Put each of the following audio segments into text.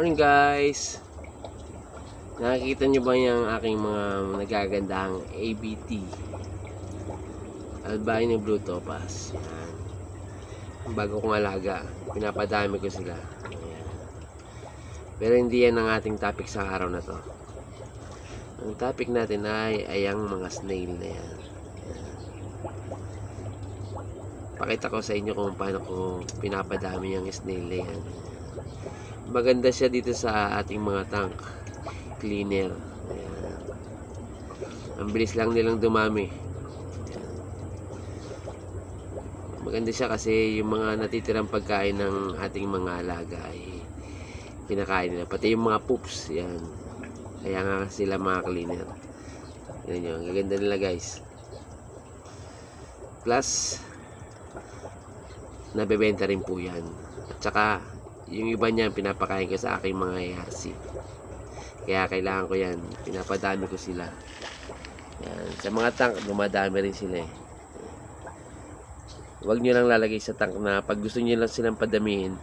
Morning guys! Nakikita nyo ba yung aking mga nagagandang ABT albino blue topaz? Yan. Bago kong alaga, pinapadami ko sila. Yan. Pero hindi yan ang ating topic sa araw na to. Ang topic natin ay ang mga snail na yan. Pakita ko sa inyo kung paano ko pinapadami yung snail na yan. Maganda siya dito sa ating mga tank cleaner. Ayan. Ang bilis lang nilang dumami. Ayan. Maganda siya kasi yung mga natitirang pagkain ng ating mga alaga ay pinakain nila, pati yung mga poops. Yan. Kaya nga sila mga cleaner. Yan yun, ang gaganda nila guys. Plus nabebenta rin po yan. At saka yung iba niyan pinapakain ko sa aking mga ARC. Kaya kailangan ko yan, pinapadami ko sila. Yan. Sa mga tank dumadami rin sila eh. Huwag nyo lang lalagay sa tank na pag gusto nyo lang silang padamihin,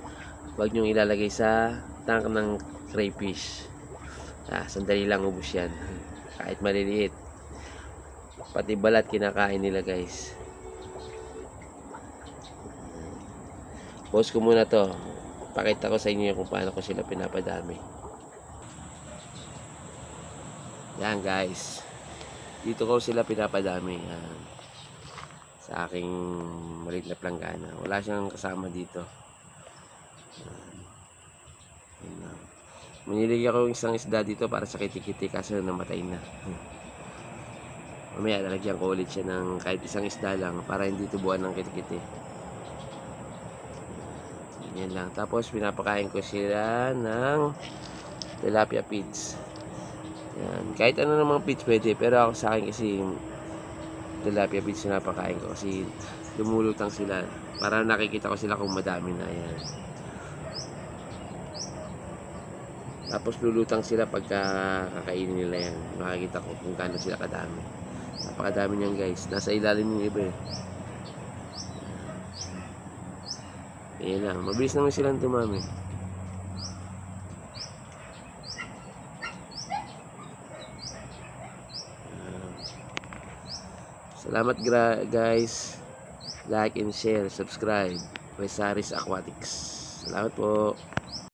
huwag nyo ilalagay sa tank ng crayfish. Sandali lang ubos yan, kahit maliliit. Pati balat kinakain nila guys. Pause ko muna to, pakita ko sa inyo kung paano ko sila pinapadami. Yan guys, dito ko sila pinapadami. Yan. Sa aking maliit na planggana, wala siyang kasama dito. Yan. Manilig ako yung isang isda dito para sa kitikiti, kaso namatay na. Mamaya lalagyan ko ulit siya ng kahit isang isda lang para hindi tubuan ng kitikiti. Yan lang. Tapos pinapakain ko sila ng tilapia feeds. Yan. Kahit ano namang feeds pwede, pero ako sa akin kasi tilapia feeds pinapakain ko kasi lumulutang sila. Para nakikita ko sila kung madami na. Yan. Tapos lulutang sila pagka kakainin nila yan. Makikita ko kung gaano sila kadami. Napakadami niyan guys. Nasa ilalim yung iba eh. Ayan lang, mabilis naman silang dumami. Salamat guys. Like and share, subscribe. Resaris Aquatics. Salamat po.